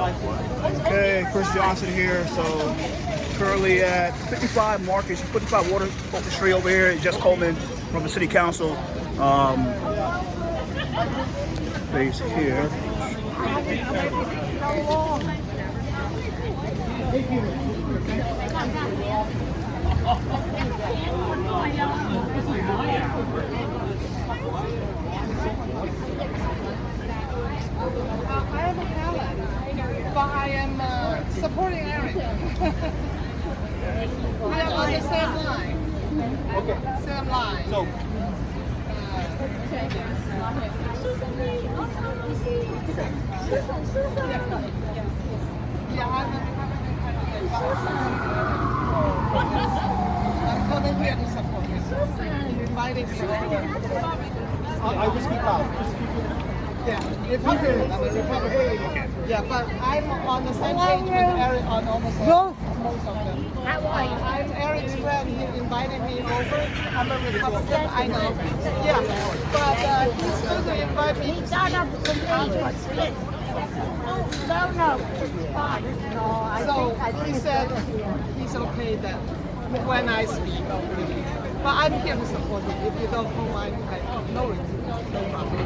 Okay, Chris Johnson here. So currently at 55 Market, 55 Water Street over here. Jess Coleman from the City Council. Base here. I am Helen, but I am supporting Eric. We are on the same line. Okay. Same line. So. Yeah, I'm a Republican candidate. I'm coming here to support him. Inviting me over. I just speak loud. Yeah, Republican. I'm a Republican. Yeah, but I'm on the same page with Eric on almost most of them. I'm Eric's friend. He invited me over. I'm a Republican. I know. Yeah, but he's going to invite me to speak. No, it's fine. No, So he said he's okay that when I speak. But I'm here to support you. If you don't mind, I know it. No problem.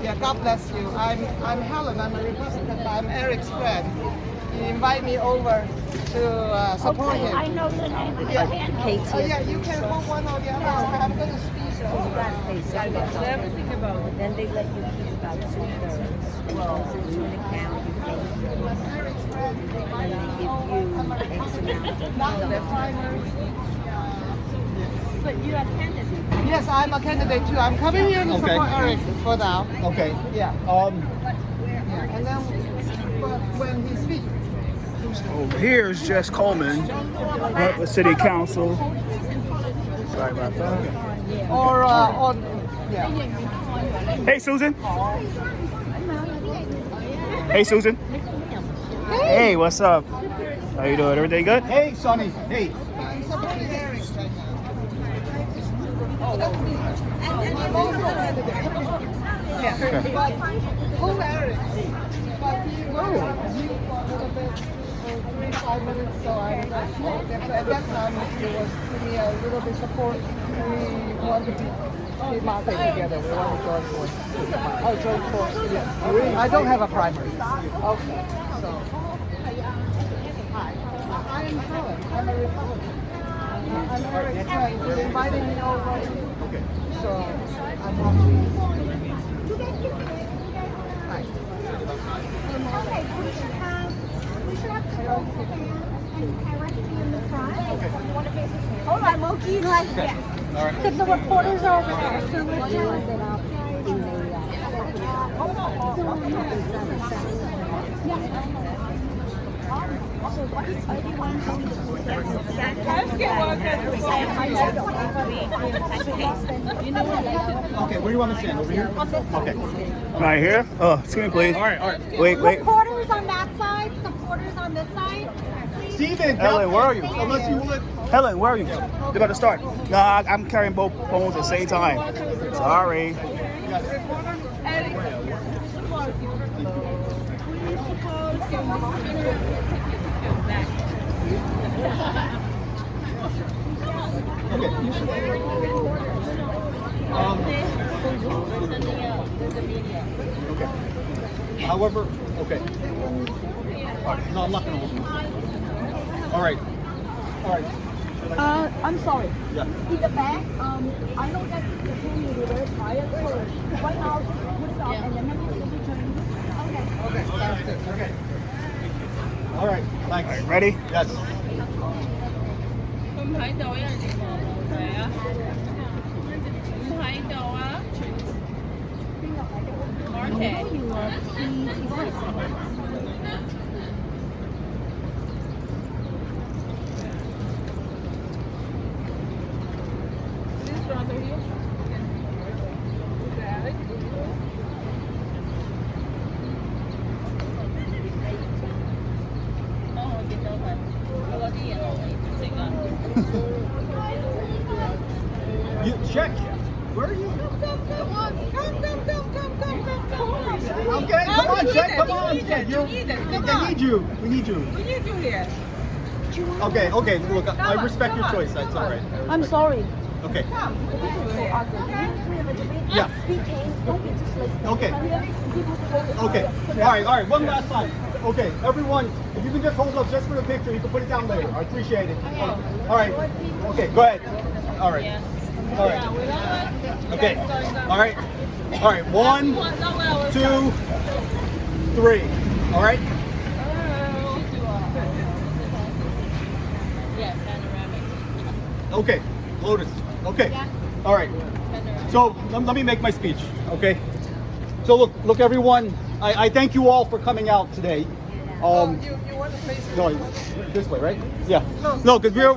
Yeah, God bless you. I'm Helen. I'm a Republican, but I'm Eric's friend. He invited me over to support him. I know the name of Yeah. Katie. Oh, yeah, you can hold one or the other. I'm going to speak. You got to pay something. Everything about it. Then they let you keep about 2/3. Well, into an account, you pay. Eric's friend. And they give you X amount of Not the primary. But you're a candidate. Yes, I'm a candidate too. I'm coming here to support Eric for now. Okay. Yeah. Um. Yeah. And then when he speaks. Over here is Jess Coleman at the City Council. Sorry about that. Or on, yeah. Hey, Susan. Hey, Susan. Hey, what's up? How you doing? Everything good? Hey, Sonny. Hey. I'm supporting Eric right now. I'm also a candidate. Yeah. But who Eric? But he was on mute for a little bit, 3-5 minutes, so I at that time it was to me a little bit support. We want to be Marte together. We want to join force. Oh, join force. Yes. I don't have a primary. Okay. So. Hi. I am Helen. I'm a Republican. I'm Eric's friend. He's inviting me over. Okay. So I'm happy. Hi. Okay, we should have directly in the front. Okay. Hold on, Moki, like that. All right. Because the reporters are over there, so we'll do it up in the Okay, where do you want to stand? Over here? Okay. Right here? Oh, excuse me, please. All right. Wait. Reporters on that side, supporters on this side. Steven, Helen, where are you? Unless you would. Helen, where are you? You're about to start. No, I'm carrying both phones at the same time. Sorry. Okay. However, okay. All right. No, I'm not going to hold you. All right. I'm sorry. Yeah. In the back, I know that the thing will be very tired, so right now, just put it up and then maybe we'll return. Okay. Okay, sounds good. Okay. All right. Thanks. All right, ready? Yes. Không thấy đâu á, chị mời về á. Không thấy đâu á. Marte. This brother here. You check. Where are you? Come on. Come. Okay. Come on, Jack. Come on. You need it. You need it. Come They on. need you. We need you. We need you here. Okay. Look, I respect your choice. That's all right. I'm sorry. Okay. Come. We need you here. Yeah. Okay. Okay. All right. One last time. Okay, everyone, if you can just hold up just for the picture, you can put it down later. I appreciate it. All right. Okay, go ahead. All right. All right. Okay. All right. All right. 1, 2, 3. All right. Yeah, panoramic. Okay. Lotus. Okay. All right. So let me make my speech. Okay. So look, everyone. I thank you all for coming out today. You want to face it? No, this way, right? Yeah. No, because we're.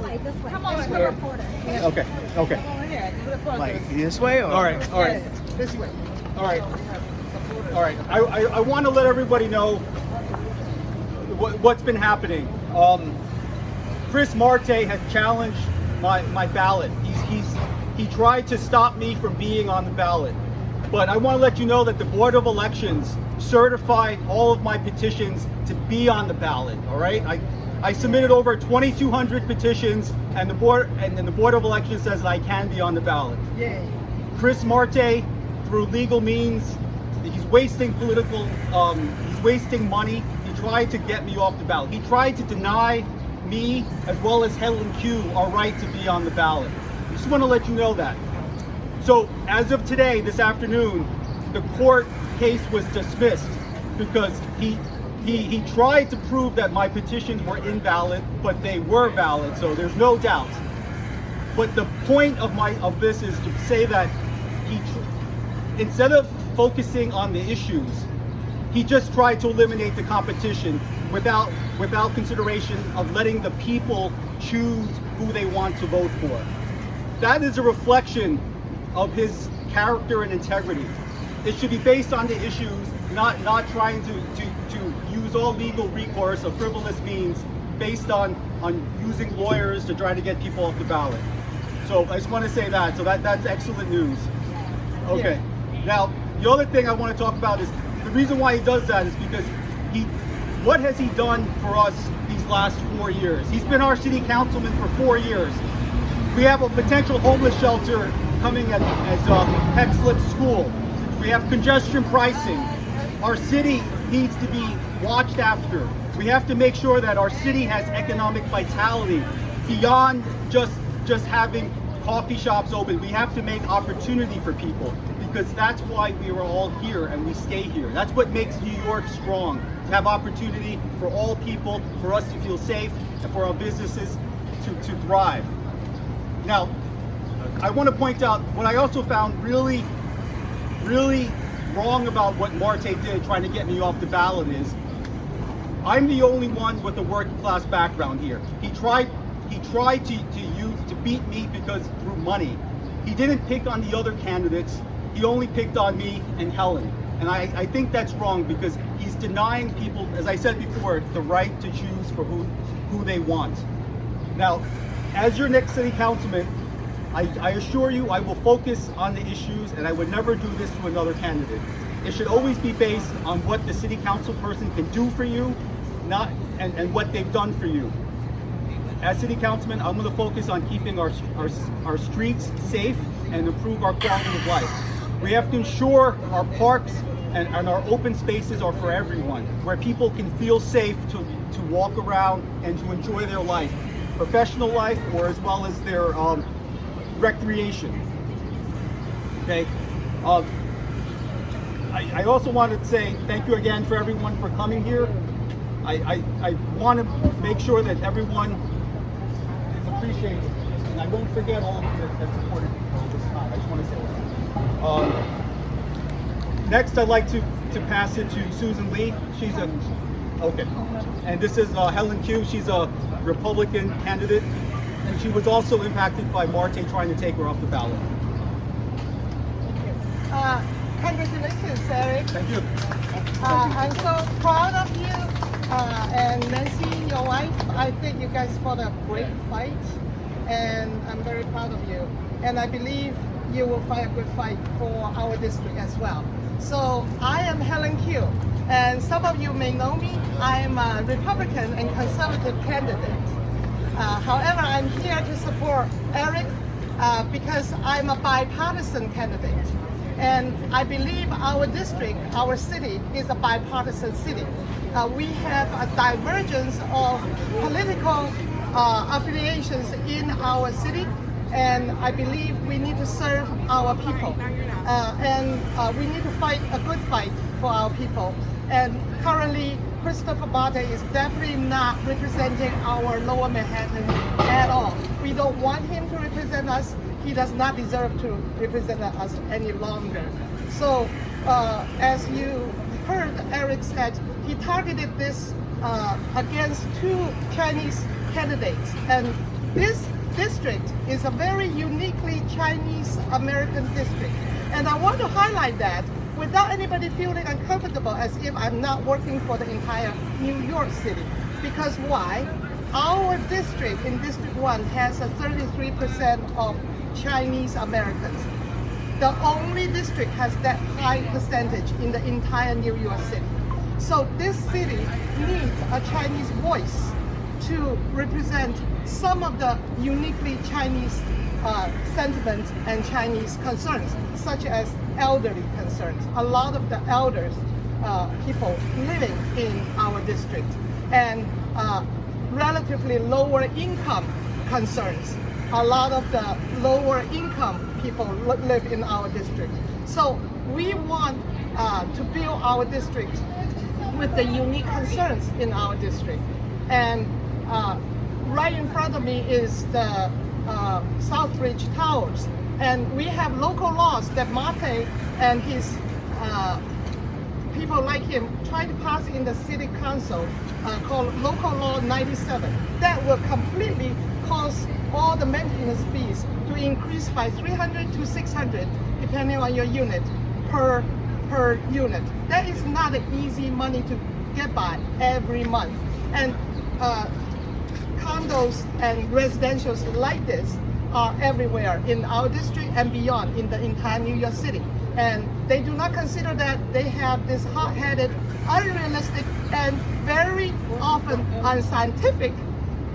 Come on, Mr. Reporter. Okay. Okay. Like this way, or? All right. All right. This way. All right. All right. I want to let everybody know what's been happening. Chris Marte has challenged my ballot. He tried to stop me from being on the ballot. But I want to let you know that the Board of Elections certified all of my petitions to be on the ballot. All right, I submitted over 2,200 petitions, and the board of Elections says that I can be on the ballot. Yay. Chris Marte, through legal means, he's wasting he's wasting money. He tried to get me off the ballot. He tried to deny me as well as Helen Q our right to be on the ballot. I just want to let you know that. So as of today, this afternoon, the court case was dismissed because he tried to prove that my petitions were invalid, but they were valid, so there's no doubt. But the point of this is to say that instead of focusing on the issues, he just tried to eliminate the competition without consideration of letting the people choose who they want to vote for. That is a reflection of his character and integrity. It should be based on the issues, not trying to use all legal recourse of frivolous means based on using lawyers to try to get people off the ballot. So I just want to say that. So that's excellent news. Okay. Yeah. Now the other thing I want to talk about is the reason why he does that is because what has he done for us these last 4 years? He's been our city councilman for 4 years. We have a potential homeless shelter coming at Heckslip School. We have congestion pricing. Our city needs to be watched after. We have to make sure that our city has economic vitality beyond just having coffee shops open. We have to make opportunity for people, because that's why we are all here and we stay here. That's what makes New York strong, to have opportunity for all people, for us to feel safe, and for our businesses to thrive. Now, I want to point out what I also found really, really wrong about what Marte did trying to get me off the ballot is, I'm the only one with a working class background here. He tried to beat me because through money. He didn't pick on the other candidates. He only picked on me and Helen. And I think that's wrong, because he's denying people, as I said before, the right to choose for who they want. Now, as your next city councilman, I assure you I will focus on the issues, and I would never do this to another candidate. It should always be based on what the city council person can do for you, and what they've done for you. As city councilman, I'm going to focus on keeping our streets safe and improve our quality of life. We have to ensure our parks and our open spaces are for everyone, where people can feel safe to walk around and to enjoy their life, professional life, or as well as their recreation. Okay. I also wanted to say thank you again for everyone for coming here. I want to make sure that everyone is appreciated, and I won't forget all of you that supported me all this time. I just want to say that. Next, I'd like to pass it to Susan Lee. She's okay, and this is Helen Q. She's a Republican candidate, and she was also impacted by Marte trying to take her off the ballot. Congratulations, Eric. Thank you. I'm so proud of you. And Nancy, your wife, I think you guys fought a great fight, and I'm very proud of you. And I believe you will fight a good fight for our district as well. So I am Helen Q, and some of you may know me. I am a Republican and conservative candidate. However, I'm here to support Eric because I'm a bipartisan candidate. And I believe our district, our city, is a bipartisan city. We have a divergence of political affiliations in our city, and I believe we need to serve our people. We need to fight a good fight for our people. And currently, Christopher Marte is definitely not representing our Lower Manhattan at all. We don't want him to represent us. He does not deserve to represent us any longer. So, as you heard Eric said, he targeted this against two Chinese candidates. And this district is a very uniquely Chinese American district. And I want to highlight that without anybody feeling uncomfortable as if I'm not working for the entire New York City. Because why? Our district in District 1 has a 33% of Chinese Americans. The only district has that high percentage in the entire New York City. So this city needs a Chinese voice to represent some of the uniquely Chinese sentiments and Chinese concerns, such as elderly concerns. A lot of the elders, people living in our district, and relatively lower income concerns. A lot of the lower income people live in our district. So we want to build our district with the unique concerns in our district. And right in front of me is the Southbridge Towers. And we have local laws that Marte and his people like him try to pass in the city council called Local Law 97. That will completely cause all the maintenance fees to increase by $300 to $600 depending on your unit per unit. That is not an easy money to get by every month. And condos and residentials like this are everywhere in our district and beyond in the entire New York City. And they do not consider that they have this hot-headed, unrealistic, and very often unscientific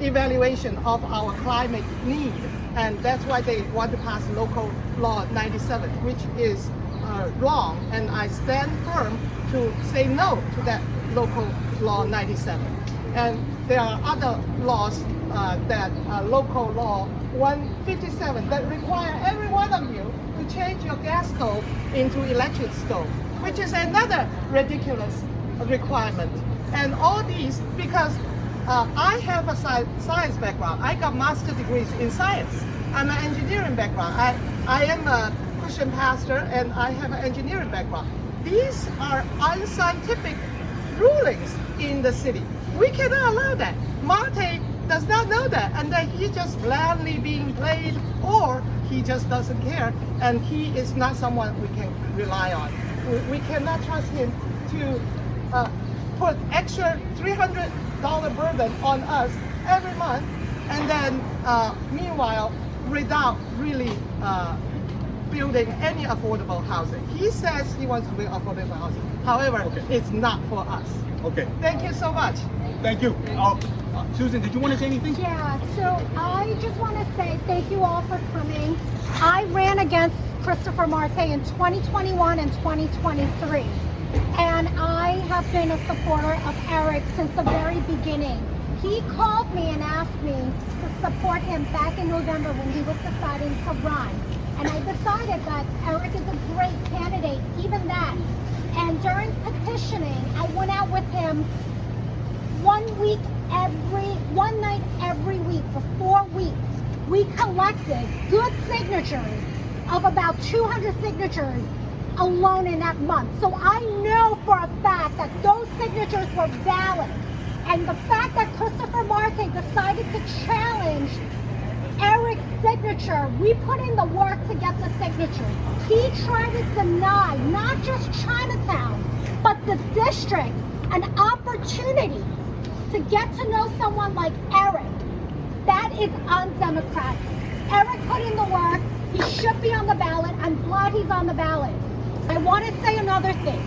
evaluation of our climate need. And that's why they want to pass Local Law 97, which is wrong. And I stand firm to say no to that Local Law 97. And there are other laws that Local Law 157 that require every one of you to change your gas stove into electric stove, which is another ridiculous requirement. And all these, because I have a science background. I got master's degrees in science. I'm an engineering background. I am a Christian pastor and I have an engineering background. These are unscientific rulings in the city. We cannot allow that. Marte does not know that, and that he just gladly being played, or he just doesn't care, and he is not someone we can rely on. We cannot trust him to put extra $300 burden on us every month, and then meanwhile, without really building any affordable housing. He says he wants to build affordable housing. However, it's not for us. Okay. Thank you so much. Thank you. Susan, did you want to say anything? Yeah, so I just want to say thank you all for coming. I ran against Christopher Marte in 2021 and 2023. And I have been a supporter of Eric since the very beginning. He called me and asked me to support him back in November when he was deciding to run. And I decided that Eric is a great candidate, even that. And during petitioning, I went out with him one night every week for 4 weeks. We collected good signatures of about 200 signatures alone in that month. So I know for a fact that those signatures were valid. And the fact that Christopher Marte decided to challenge Eric's signature, we put in the work to get the signatures. He tried to deny not just Chinatown, but the district an opportunity to get to know someone like Eric. That is undemocratic. Eric put in the work. He should be on the ballot. I'm glad he's on the ballot. I want to say another thing.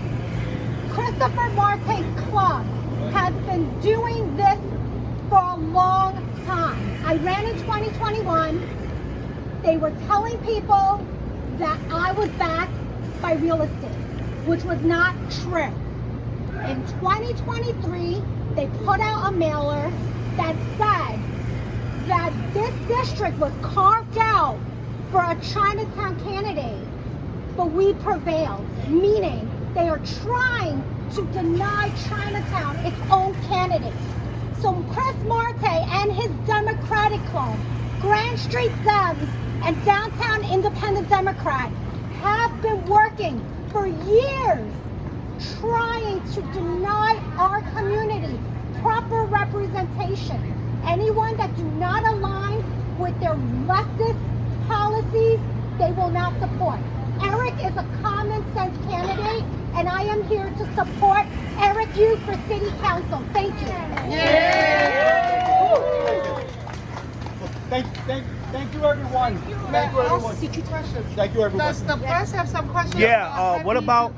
Christopher Marte's club has been doing this for a long time. I ran in 2021. They were telling people that I was backed by real estate, which was not true. In 2023, they put out a mailer that said that this district was carved out for a Chinatown candidate, but we prevailed, meaning they are trying to deny Chinatown its own candidate. So Chris Marte and his Democratic club, Grand Street Dems and Downtown Independent Democrat, have been working for years trying to deny our community proper representation. Anyone that do not align with their leftist policies, they will not support. Eric is a common sense candidate, and I am here to support Eric Hughes for City Council. Thank you. Thank you, everyone. Thank you, everyone. Thank you, everyone. Does the press have some questions? Yeah. What about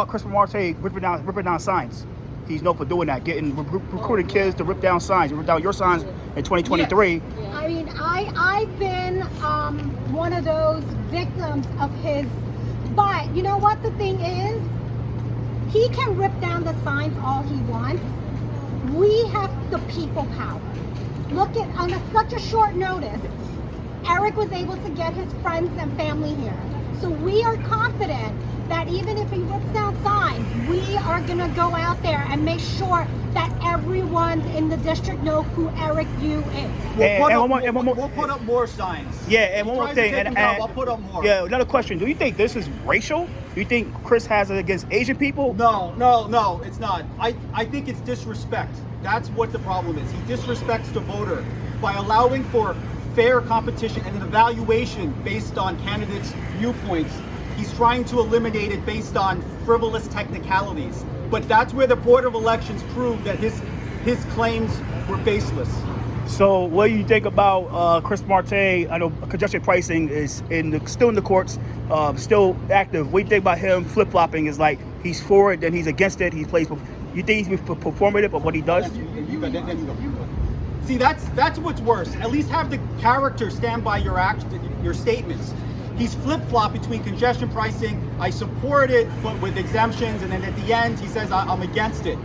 Christopher Marte ripping down signs? He's known for doing that, recruiting kids to rip down signs. You ripped down your signs in 2023. I mean, I've been one of those victims of his, but you know what the thing is? He can rip down the signs all he wants. We have the people power. Look at, on such a short notice, Eric was able to get his friends and family here. So we are confident that even if he rips down signs, we are going to go out there and make sure that everyone in the district know who Eric Yu is. We'll put up more signs. Yeah, and one more thing. I'll put up more. Yeah, another question. Do you think this is racial? Do you think Chris has it against Asian people? No, it's not. I think it's disrespect. That's what the problem is. He disrespects the voter by allowing for fair competition and an evaluation based on candidates' viewpoints. He's trying to eliminate it based on frivolous technicalities. But that's where the Board of Elections proved that his claims were baseless. So what do you think about Chris Marte? I know congestion pricing is still in the courts, still active. What do you think about him flip-flopping? Is like he's for it, then he's against it. He plays. You think he's performative of what he does? See, that's what's worse. At least have the character stand by your statements. He's flip-flopped between congestion pricing. I support it, but with exemptions, and then at the end he says I'm against it.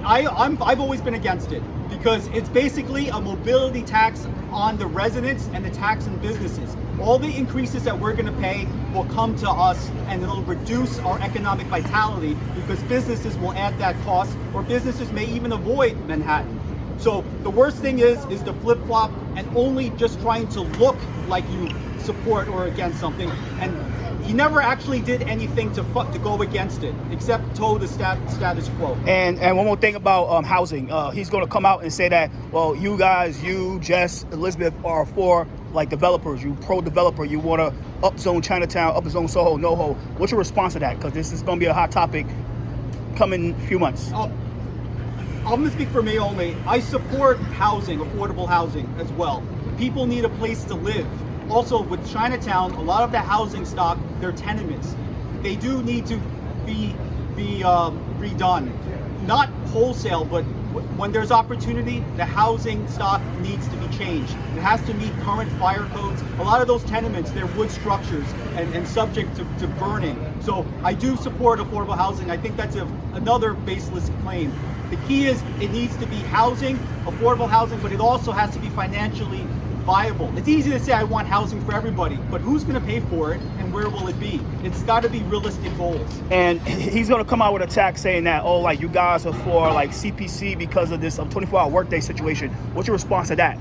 I've always been against it because it's basically a mobility tax on the residents and the tax on businesses. All the increases that we're going to pay will come to us, and it'll reduce our economic vitality because businesses will add that cost, or businesses may even avoid Manhattan. So the worst thing is the flip-flop and only just trying to look like you support or against something, and he never actually did anything to go against it except toe the status quo. And one more thing about housing, he's going to come out and say that, well, you guys, you, Jess, Elizabeth, are for like developers. You pro-developer. You want to upzone Chinatown, upzone Soho, NoHo. What's your response to that? Because this is going to be a hot topic coming few months. I'm going to speak for me only. I support housing, affordable housing as well. People need a place to live. Also, with Chinatown, a lot of the housing stock, they're tenements. They do need to be redone. Not wholesale, but when there's opportunity, the housing stock needs to be changed. It has to meet current fire codes. A lot of those tenements, they're wood structures and subject to burning. So I do support affordable housing. I think that's another baseless claim. The key is it needs to be housing, affordable housing, but it also has to be financially viable. It's easy to say I want housing for everybody, but who's going to pay for it and where will it be? It's got to be realistic goals. And he's going to come out with a tax saying that, oh, like you guys are for like CPC because of this 24-hour workday situation. What's your response to that?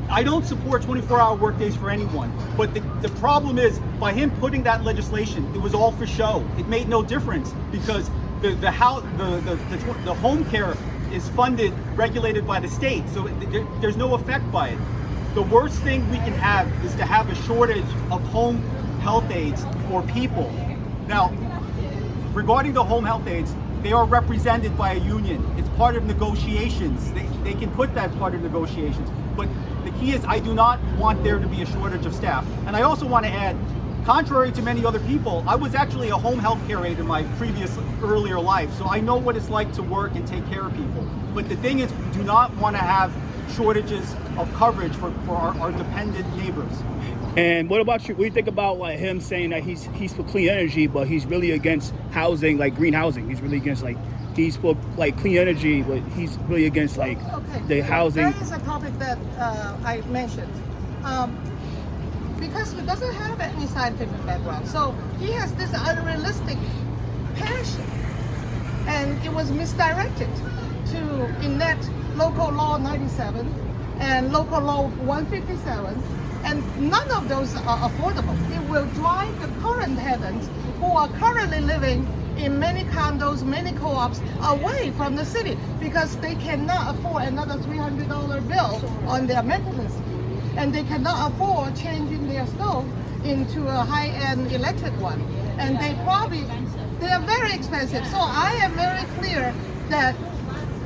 I don't support 24-hour workdays for anyone, but the problem is by him putting that legislation, it was all for show. It made no difference because the home care is funded, regulated by the state, so there's no effect by it. The worst thing we can have is to have a shortage of home health aides for people. Now, regarding the home health aides, they are represented by a union. It's part of negotiations. They can put that part of negotiations. But The key is I do not want there to be a shortage of staff. And I also want to add, contrary to many other people, I was actually a home health care aide in my previous earlier life. So I know what it's like to work and take care of people. But the thing is, we do not want to have shortages of coverage for our dependent neighbors. And what about you? What do you think about like him saying that he's for clean energy, but he's really against housing, like green housing? He's really against like he's for like clean energy, but he's really against like the housing. That is a topic that I mentioned. Because he doesn't have any scientific background, so he has this unrealistic passion, and it was misdirected to enact local law 97 and local law 157. And none of those are affordable. It will drive the current tenants who are currently living in many condos, many co-ops away from the city because they cannot afford another $300 bill on their maintenance fee. And they cannot afford changing their stove into a high-end electric one. And they are very expensive. So I am very clear that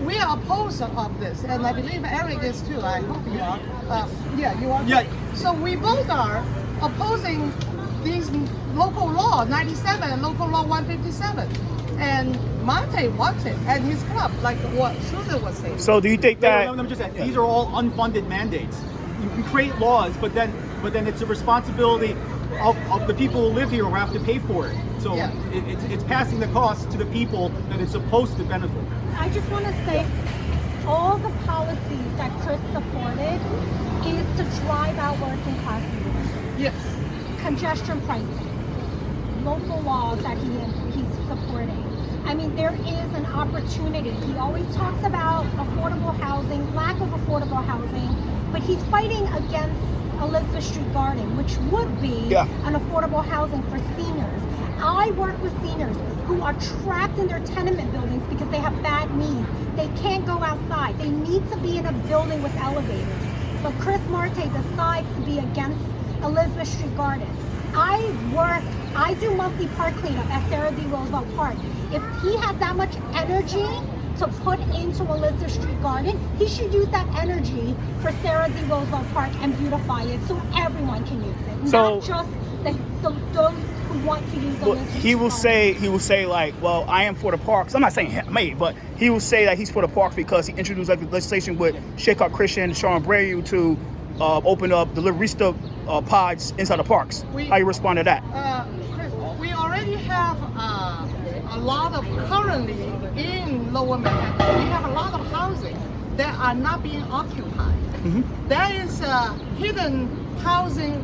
we are opposed of this, and I believe Eric is too. I hope you are. Yeah, you are. Yeah. So we both are opposing these local law 97 and local law 157. And Marte wants it at his club, like what Susan was saying. So do you think that? Let me just add, these are all unfunded mandates. You can create laws, but then it's a responsibility of the people who live here who have to pay for it. So Yeah. it's passing the cost to the people that it's supposed to benefit. I just want to say all the policies that Chris supported is to drive out working class people. Yes. Congestion pricing, local laws that he's supporting. I mean, there is an opportunity. He always talks about affordable housing, lack of affordable housing, but he's fighting against Elizabeth Street Garden, which would be an affordable housing for seniors. I work with seniors who are trapped in their tenement buildings because they have bad knees. They can't go outside. They need to be in a building with elevators. But Chris Marte decides to be against Elizabeth Street Garden. I do monthly park cleanup at Sarah D. Roosevelt Park. If he has that much energy to put into Elizabeth Street Garden, he should use that energy for Sarah D. Roosevelt Park and beautify it so everyone can use it, not just those who want to use Elizabeth Street He will Garden. say like, well, I am for the parks. I'm not saying me, but he will say that he's for the parks because he introduced like legislation with Sheikh Christian and Sean Abreu to open up the Liverista pods inside the parks. How you respond to that? Chris, we already have a lot of currently in Lower Manhattan. We have a lot of housing that are not being occupied. There is a hidden housing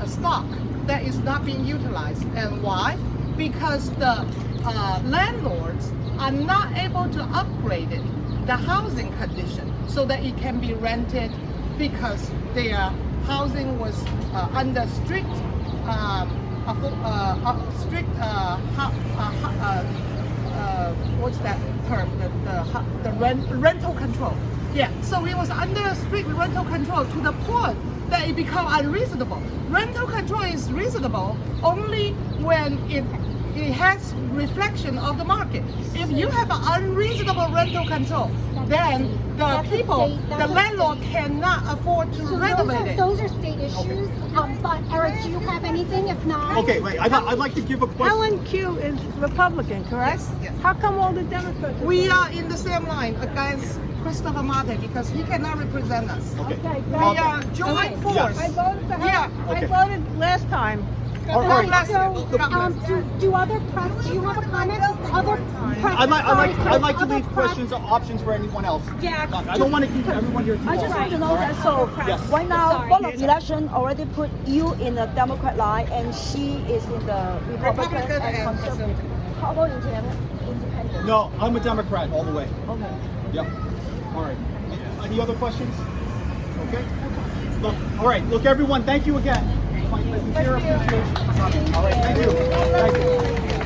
stock that is not being utilized. And why? Because the landlords are not able to upgrade it, the housing condition, so that it can be rented because their housing was under strict what's that term? The rental control. Yeah, so it was under strict rental control to the point that it became unreasonable. Rental control is reasonable only when it has reflection of the market. If you have an unreasonable rental control, then the landlord cannot afford to renovate it. Those are state issues. But Eric, do you have anything? If not, Okay, wait. I'd like to give a question. Helen Q is Republican, correct? Yes. How come all the Democrats? We are in the same line against Christopher Marte because he cannot represent us. Okay, We are joint force. Yes. I voted for Helen. Yeah. Okay. I voted last time. All right. So, do other press? Do you have a comment? Other press? I'd like to leave questions or options for anyone else. Yeah. I don't want to keep everyone here too I just long. want to know that. So Yes. right now, Sorry. Board of Election already put you in the Democrat line, and she is in the Republican and Conservative. How about independent? No, I'm a Democrat all the way. Okay. Yep. All right. Any other questions? Okay. Look. All right. Look, everyone. Thank you again. My sincere appreciation for coming. All right. Thank you. Thank you.